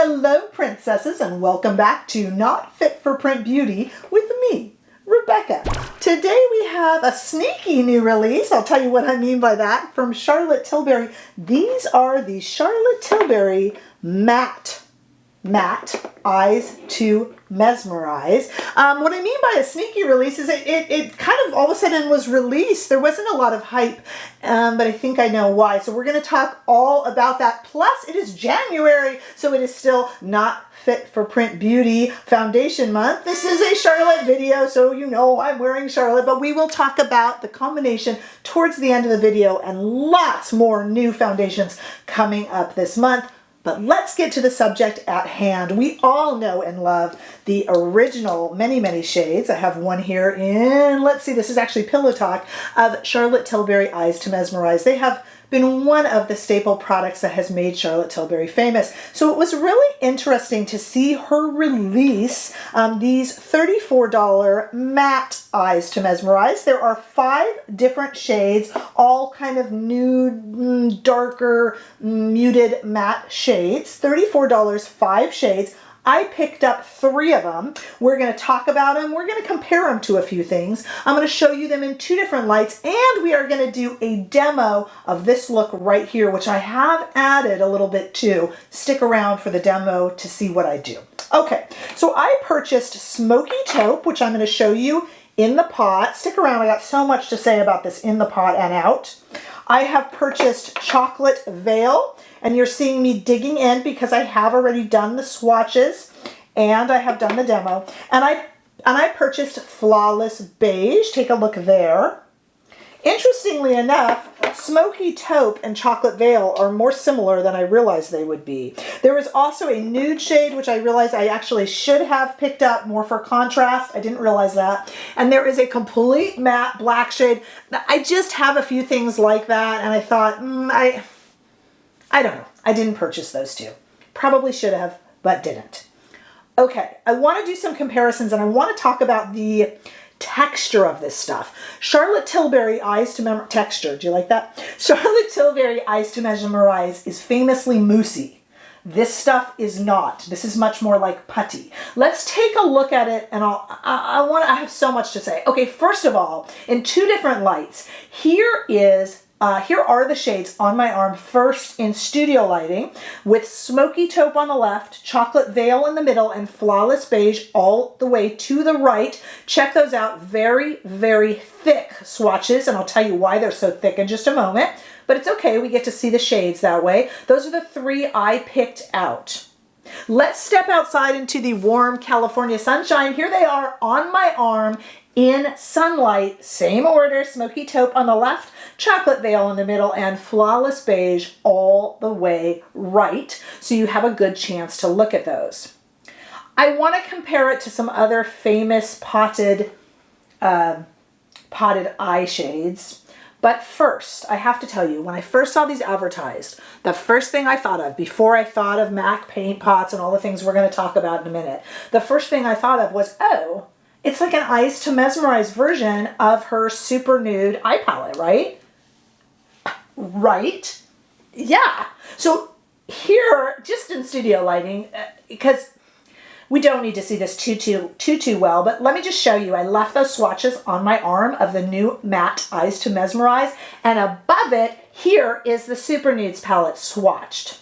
Hello, princesses, and welcome back to Not Fit for Print Beauty with me, Rebecca. Today we have a sneaky new release. I'll tell you what I mean by that, from Charlotte Tilbury. These are the Charlotte Tilbury Matte Eyes to Mesmerize. What I mean by a sneaky release is it kind of all of a sudden was released. There wasn't a lot of hype, but I think I know why. So we're going to talk all about that. Plus, it is January, so it is still Not Fit for Print Beauty Foundation Month. This is a Charlotte video, so you know I'm wearing Charlotte, but we will talk about the combination towards the end of the video and lots more new foundations coming up this month. But let's get to the subject at hand. We all know and love the original many shades. I have one here in, let's see, this is actually Pillow Talk, of Charlotte Tilbury Eyes to Mesmerize. They have been one of the staple products that has made Charlotte Tilbury famous. So it was really interesting to see her release these $34 matte eyes to mesmerize. There are 5 different shades, all kind of nude, darker, muted matte shades. $34, 5 shades. I picked up 3 of them. We're going to talk about them. We're going to compare them to a few things. I'm going to show you them in 2 different lights, and we are going to do a demo of this look right here, which I have added a little bit to. Stick around for the demo to see what I do. Okay, so I purchased Smokey Taupe, which I'm going to show you in the pot. Stick around. I got so much to say about this in the pot and out. I have purchased Chocolate Veil, and you're seeing me digging in because I have already done the swatches and I have done the demo. And I purchased Flawless Beige. Take a look there. Interestingly enough, Smokey Taupe and Chocolate Veil are more similar than I realized they would be. There is also a nude shade, which I realized I actually should have picked up more for contrast. I didn't realize that. And there is a complete matte black shade. I just have a few things like that, and I thought, I don't know. I didn't purchase those 2. Probably should have, but didn't. Okay, I want to do some comparisons, and I want to talk about the texture of this stuff. Charlotte Tilbury Eyes to texture. Do you like that? Charlotte Tilbury Eyes to Mesmerize is famously moussey. This stuff is not. This is much more like putty. Let's take a look at it, and I have so much to say. Okay, first of all, in 2 different lights, here are the shades on my arm. First in studio lighting with Smokey Taupe on the left, Chocolate Veil in the middle, and Flawless Beige all the way to the right. Check those out. Very thick swatches, and I'll tell you why they're so thick in just a moment. But it's okay. We get to see the shades that way. Those are the 3 I picked out. Let's step outside into the warm California sunshine. Here they are on my arm in sunlight. Same order, Smokey Taupe on the left, Chocolate Veil in the middle, and Flawless Beige all the way right. So you have a good chance to look at those. I want to compare it to some other famous potted eye shades. But first, I have to tell you, when I first saw these advertised, the first thing I thought of, before I thought of MAC paint pots and all the things we're going to talk about in a minute, the first thing I thought of was, oh, it's like an Eyes to Mesmerize version of her super nude eye palette, right? Right? Yeah. So here, just in studio lighting, because we don't need to see this too well, but let me just show you. I left those swatches on my arm of the new matte Eyes to Mesmerize, and above it, here is the Super Nudes palette swatched.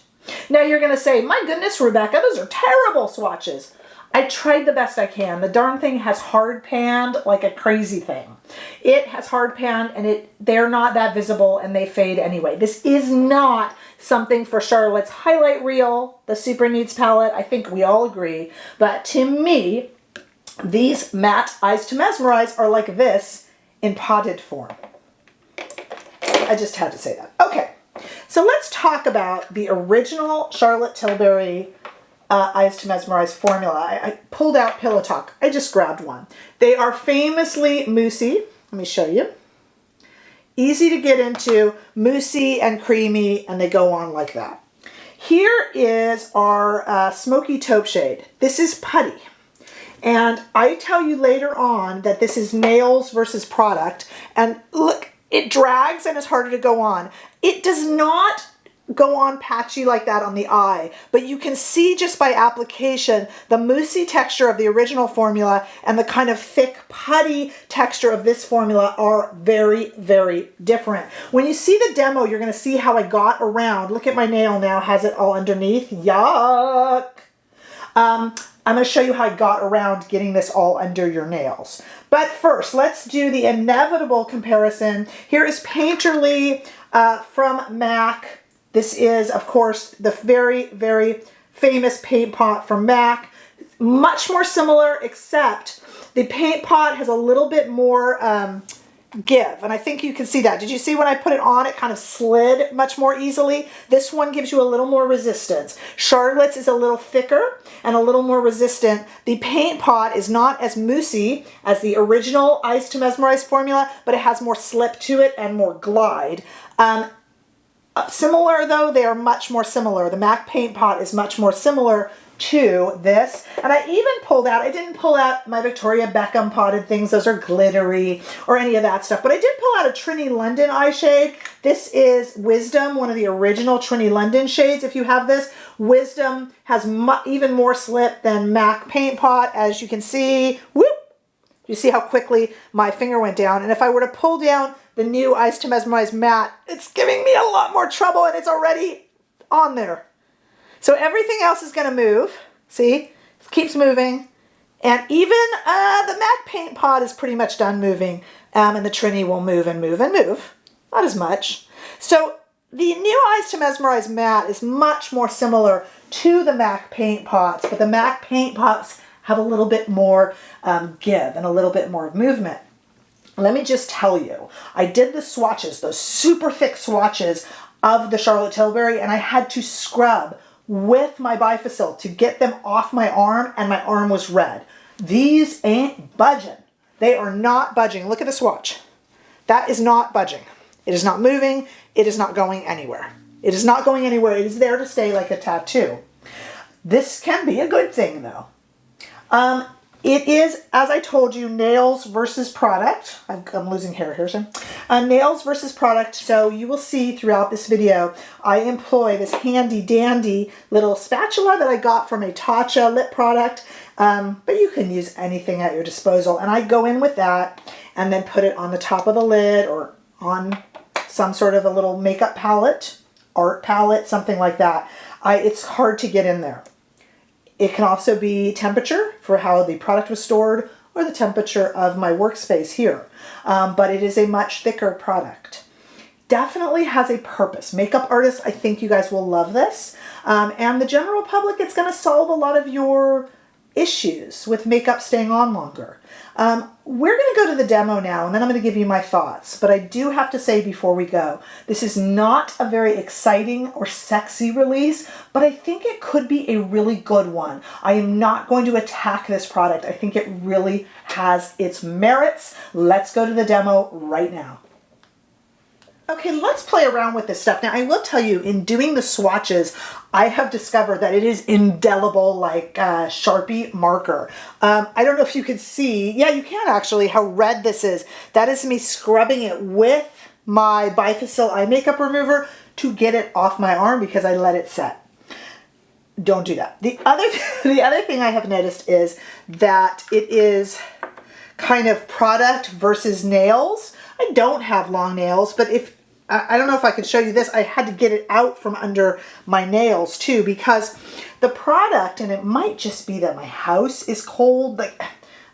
Now you're going to say, my goodness, Rebecca, those are terrible swatches. I tried the best I can. The darn thing has hard panned like a crazy thing. It has hard panned, and they're not that visible, and they fade anyway. This is not something for Charlotte's highlight reel, the Super Nudes palette. I think we all agree. But to me, these matte Eyes to Mesmerize are like this in potted form. I just had to say that. Okay, so let's talk about the original Charlotte Tilbury Eyes to Mesmerize formula. I pulled out Pillow Talk. I just grabbed one. They are famously moussey. Let me show you. Easy to get into, moussey and creamy, and they go on like that. Here is our Smokey Taupe shade. This is putty. And I tell you later on that this is nails versus product. And look, it drags and it's harder to go on. It does not go on patchy like that on the eye, but you can see just by application the moussey texture of the original formula and the kind of thick putty texture of this formula are very, very different. When you see the demo, you're going to see how I got around. Look at my nail now, has it all underneath. Yuck! I'm going to show you how I got around getting this all under your nails. But first, let's do the inevitable comparison. Here is Painterly from MAC. This is, of course, the very, very famous paint pot from MAC. Much more similar, except the paint pot has a little bit more give. And I think you can see that. Did you see when I put it on, it kind of slid much more easily? This one gives you a little more resistance. Charlotte's is a little thicker and a little more resistant. The paint pot is not as moussey as the original Eyes to Mesmerize formula, but it has more slip to it and more glide. Similar though, they are much more similar. The MAC paint pot is much more similar to this. And I even pulled out, I didn't pull out my Victoria Beckham potted things, those are glittery or any of that stuff, but I did pull out a Trinny London eye shade. This is Wisdom, one of the original Trinny London shades. If you have this, Wisdom has even more slip than MAC paint pot, as you can see. Whoop! You see how quickly my finger went down. And if I were to pull down the new Eyes to Mesmerize matte, it's giving me a lot more trouble and it's already on there. So everything else is going to move. See? It keeps moving. And even the MAC paint pot is pretty much done moving. And the Trinny will move and move and move. Not as much. So the new Eyes to Mesmerize matte is much more similar to the MAC paint pots. But the MAC paint pots have a little bit more give and a little bit more movement. Let me just tell you, I did the swatches, those super thick swatches of the Charlotte Tilbury, and I had to scrub with my bifacil to get them off my arm, and my arm was red. These ain't budging. They are not budging. Look at the swatch. That is not budging. It is not moving. It is not going anywhere. It is not going anywhere. It is there to stay like a tattoo. This can be a good thing though. It is, as I told you, nails versus product. I'm losing hair here, so. Nails versus product. So you will see throughout this video, I employ this handy dandy little spatula that I got from a Taupe lip product. But you can use anything at your disposal. And I go in with that and then put it on the top of the lid or on some sort of a little makeup palette, art palette, something like that. It's hard to get in there. It can also be temperature for how the product was stored or the temperature of my workspace here. But it is a much thicker product. Definitely has a purpose. Makeup artists, I think you guys will love this. And the general public, it's going to solve a lot of your issues with makeup staying on longer. We're going to go to the demo now, and then I'm going to give you my thoughts. But I do have to say before we go, this is not a very exciting or sexy release, but I think it could be a really good one. I am not going to attack this product. I think it really has its merits. Let's go to the demo right now. Okay, let's play around with this stuff. Now, I will tell you, in doing the swatches, I have discovered that it is indelible like Sharpie marker. I don't know if you can see. Yeah, you can actually, how red this is. That is me scrubbing it with my bifacil eye makeup remover to get it off my arm because I let it set. Don't do that. The other thing I have noticed is that it is kind of product versus nails. I don't have long nails, but I don't know if I could show you this. I had to get it out from under my nails too because the product, and it might just be that my house is cold. Like,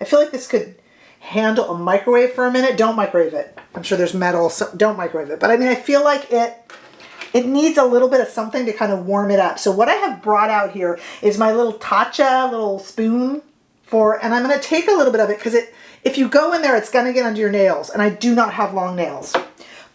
I feel like this could handle a microwave for a minute. Don't microwave it. I'm sure there's metal, so don't microwave it. But I mean, I feel like it needs a little bit of something to kind of warm it up. So what I have brought out here is my little Taupe little spoon and I'm going to take a little bit of it because if you go in there, it's going to get under your nails, and I do not have long nails.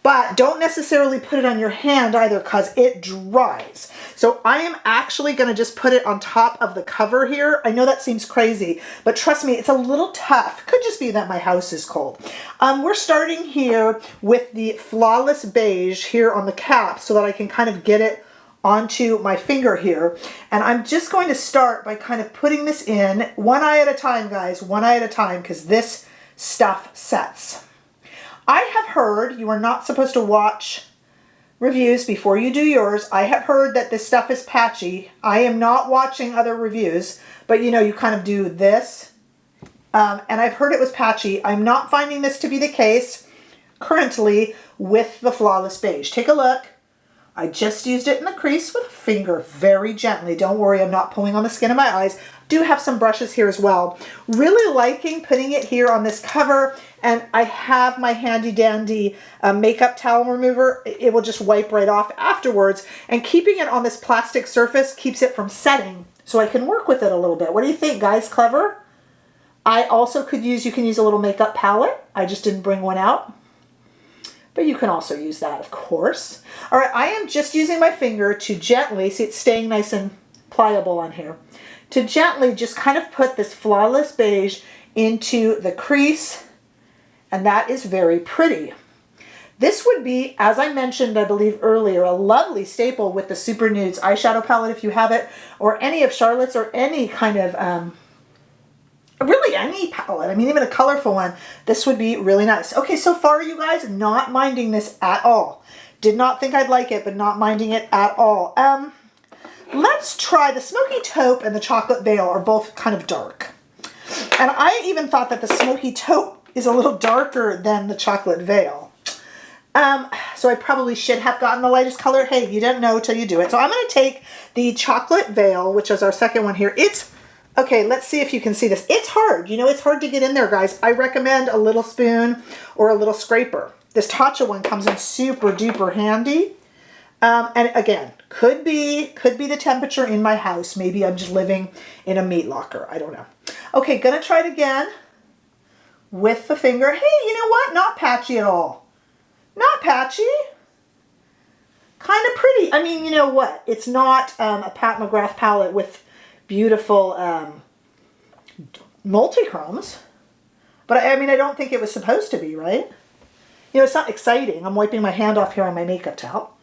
But don't necessarily put it on your hand either because it dries. So I am actually going to just put it on top of the cover here. I know that seems crazy, but trust me, it's a little tough. Could just be that my house is cold. We're starting here with the Flawless Beige here on the cap so that I can kind of get it onto my finger here. And I'm just going to start by kind of putting this in one eye at a time, guys, one eye at a time, because this stuff sets. I have heard you are not supposed to watch reviews before you do yours. I have heard that this stuff is patchy. I am not watching other reviews, but you know, you kind of do this. And I've heard it was patchy. I'm not finding this to be the case currently with the Flawless Beige. Take a look. I just used it in the crease with a finger very gently. Don't worry, I'm not pulling on the skin of my eyes. Do have some brushes here as well. Really liking putting it here on this cover, and I have my handy dandy makeup towel remover. It will just wipe right off afterwards, and keeping it on this plastic surface keeps it from setting so I can work with it a little bit. What do you think, guys? Clever? I also could use, you can use a little makeup palette. I just didn't bring one out. But you can also use that, of course. All right, I am just using my finger to gently, see it's staying nice and pliable on here, to gently just kind of put this Flawless Beige into the crease, and that is very pretty. This would be, as I mentioned, I believe earlier, a lovely staple with the Super Nudes eyeshadow palette if you have it, or any of Charlotte's, or any kind of, really any palette. I mean, even a colorful one. This would be really nice. Okay, so far, you guys, not minding this at all. Did not think I'd like it, but not minding it at all. Let's try the Smoky Taupe and the Chocolate Veil are both kind of dark. And I even thought that the Smoky Taupe is a little darker than the Chocolate Veil. So I probably should have gotten the lightest color. Hey, you don't know till you do it. So I'm going to take the Chocolate Veil, which is our second one here. Okay, let's see if you can see this. It's hard. You know, it's hard to get in there, guys. I recommend a little spoon or a little scraper. This Tatcha one comes in super duper handy. And again, could be the temperature in my house. Maybe I'm just living in a meat locker. I don't know. Okay, gonna try it again with the finger. Hey, you know what? Not patchy at all. Not patchy. Kind of pretty. I mean, you know what? It's not a Pat McGrath palette with beautiful multi-chromes. But I mean, I don't think it was supposed to be, right? You know, it's not exciting. I'm wiping my hand off here on my makeup towel.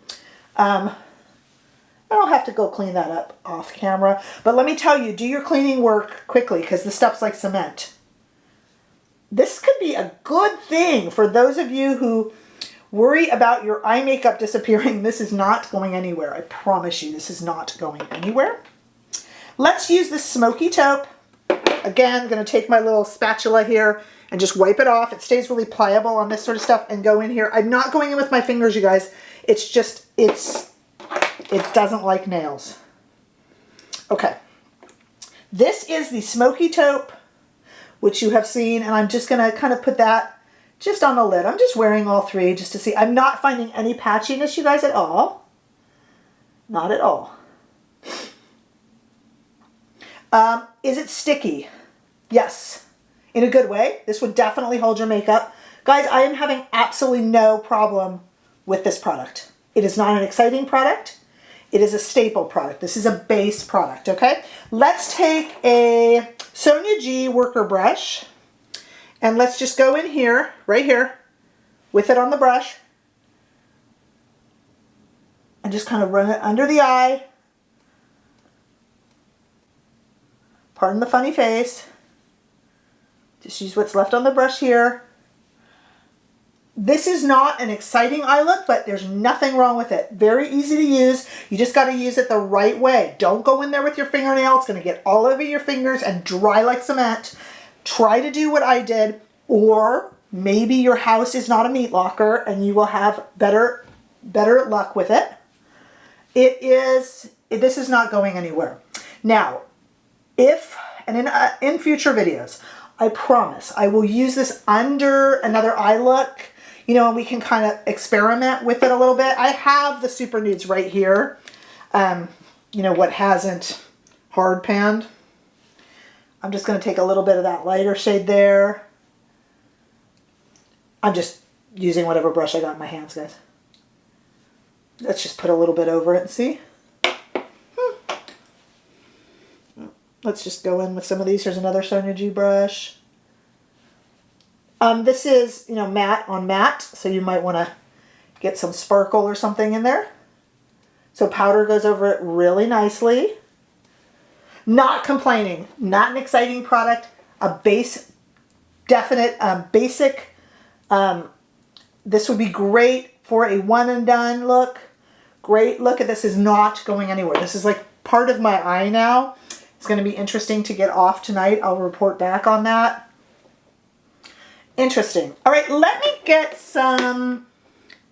I don't have to go clean that up off camera. But let me tell you, do your cleaning work quickly because the stuff's like cement. This could be a good thing for those of you who worry about your eye makeup disappearing. This is not going anywhere. I promise you, this is not going anywhere. Let's use this Smoky Taupe. Again, I'm going to take my little spatula here and just wipe it off. It stays really pliable on this sort of stuff and go in here. I'm not going in with my fingers, you guys. It's just, it doesn't like nails. Okay. This is the Smoky Taupe, which you have seen, and I'm just going to kind of put that just on the lid. I'm just wearing all three just to see. I'm not finding any patchiness, you guys, at all. Not at all. Is it sticky? Yes. In a good way. This would definitely hold your makeup. Guys, I am having absolutely no problem with this product. It is not an exciting product. It is a staple product. This is a base product, okay? Let's take a Sonia G worker brush and let's just go in here, right here, with it on the brush and just kind of run it under the eye. Pardon the funny face. Just use what's left on the brush here. This is not an exciting eye look, but there's nothing wrong with it. Very easy to use. You just got to use it the right way. Don't go in there with your fingernail. It's going to get all over your fingers and dry like cement. Try to do what I did, or maybe your house is not a meat locker and you will have better luck with it. This is not going anywhere. Now, in future videos, I promise I will use this under another eye look, you know, and we can kind of experiment with it a little bit. I have the Super Nudes right here, you know, what hasn't hard panned. I'm just going to take a little bit of that lighter shade there. I'm just using whatever brush I got in my hands, guys. Let's just put a little bit over it and see. Let's just go in with some of these. Here's another Sonia G brush. This is, you know, matte on matte, so you might want to get some sparkle or something in there. So powder goes over it really nicely. Not complaining. Not an exciting product. A base, definite, basic. This would be great for a one and done look. great look at this is not going anywhere. This is like part of my eye now. It's going to be interesting to get off tonight. I'll report back on that. Interesting. All right, let me get some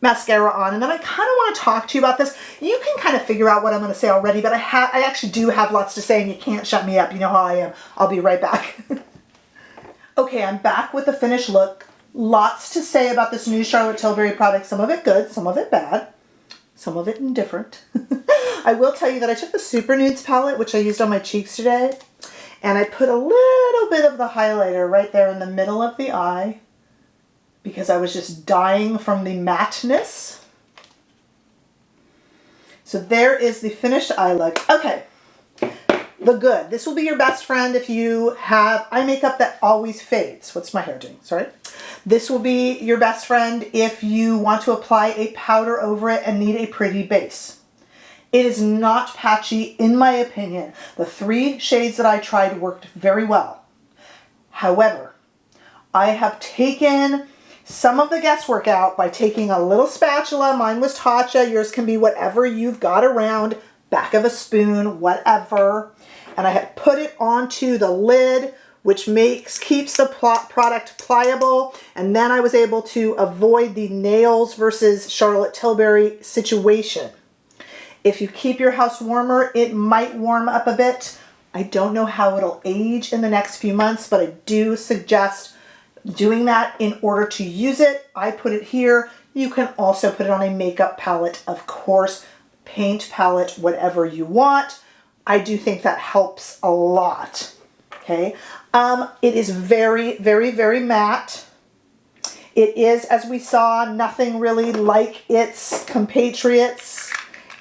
mascara on, and then I kind of want to talk to you about this. You can kind of figure out what I'm going to say already, but I actually do have lots to say, and you can't shut me up. You know how I am. I'll be right back. Okay, I'm back with the finished look. Lots to say about this new Charlotte Tilbury product. Some of it good, some of it bad, some of it indifferent. I will tell you that I took the Super Nudes palette, which I used on my cheeks today, and I put a little bit of the highlighter right there in the middle of the eye because I was just dying from the matteness. So there is the finished eye look. Okay, the good. This will be your best friend if you have eye makeup that always fades. What's my hair doing? Sorry. This will be your best friend if you want to apply a powder over it and need a pretty base. It is not patchy, in my opinion. The 3 shades that I tried worked very well. However, I have taken some of the guesswork out by taking a little spatula. Mine was Taupe. Yours can be whatever you've got around, back of a spoon, whatever. And I had put it onto the lid, which keeps the product pliable. And then I was able to avoid the nails versus Charlotte Tilbury situation. If you keep your house warmer, it might warm up a bit. I don't know how it'll age in the next few months, but I do suggest doing that in order to use it. I put it here. You can also put it on a makeup palette, of course, paint palette, whatever you want. I do think that helps a lot. Okay. It is very, very, very matte. It is, as we saw, nothing really like its compatriots.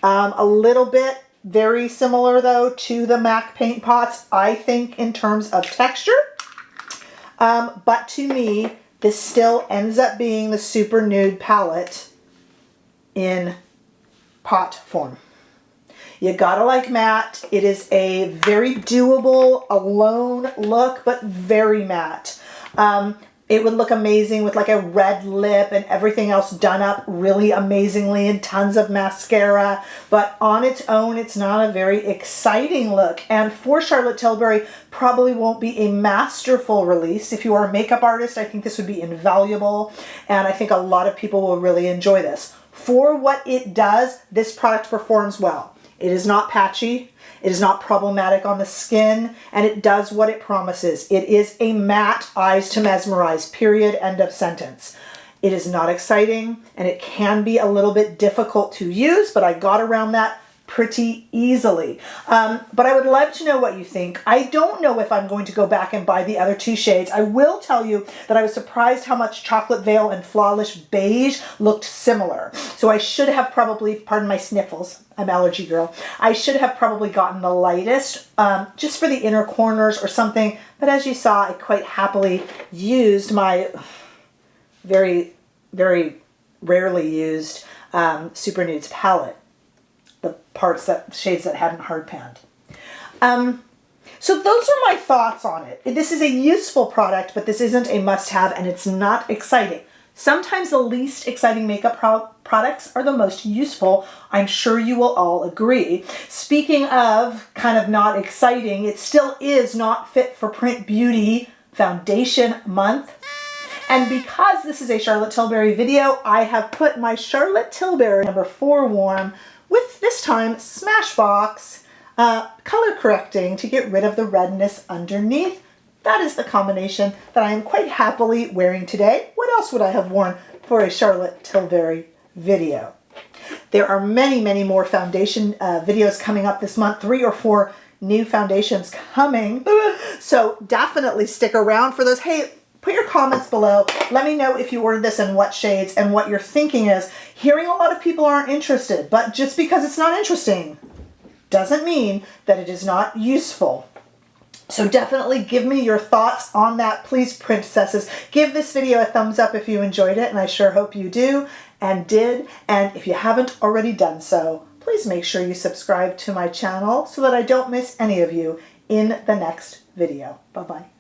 A little bit very similar though to the MAC paint pots, I think, in terms of texture. But to me, this still ends up being the Super Nude palette in pot form. You gotta like matte. It is a very doable, alone look, but very matte. It would look amazing with like a red lip and everything else done up really amazingly and tons of mascara. But on its own, it's not a very exciting look. And for Charlotte Tilbury, probably won't be a masterful release. If you are a makeup artist, I think this would be invaluable. And I think a lot of people will really enjoy this. For what it does, this product performs well. It is not patchy. It is not problematic on the skin, and it does what it promises. It is a matte Eyes to Mesmerize, period, end of sentence. It is not exciting, and it can be a little bit difficult to use, but I got around that pretty easily. But I would love to know what you think. I don't know if I'm going to go back and buy the other 2 shades. I will tell you that I was surprised how much Chocolate Veil and Flawless Beige looked similar. So I should have probably, pardon my sniffles, I'm allergy girl, I should have probably gotten the lightest just for the inner corners or something. But as you saw, I quite happily used my very, very rarely used Super Nudes palette. The shades that hadn't hard panned. So those are my thoughts on it. This is a useful product, but this isn't a must-have, and it's not exciting. Sometimes the least exciting makeup products are the most useful. I'm sure you will all agree. Speaking of kind of not exciting, it still is Not Fit for Print Beauty Foundation Month. And because this is a Charlotte Tilbury video, I have put my Charlotte Tilbury number 4 Warm with, this time, Smashbox color correcting to get rid of the redness underneath. That is the combination that I am quite happily wearing today. What else would I have worn for a Charlotte Tilbury video? There are many, many more foundation videos coming up this month. 3 or 4 new foundations coming. So definitely stick around for those. Hey, put your comments below. Let me know if you ordered this and what shades and what your thinking is. Hearing a lot of people aren't interested, but just because it's not interesting doesn't mean that it is not useful. So definitely give me your thoughts on that. Please, princesses, give this video a thumbs up if you enjoyed it, and I sure hope you do and did. And if you haven't already done so, please make sure you subscribe to my channel so that I don't miss any of you in the next video. Bye-bye.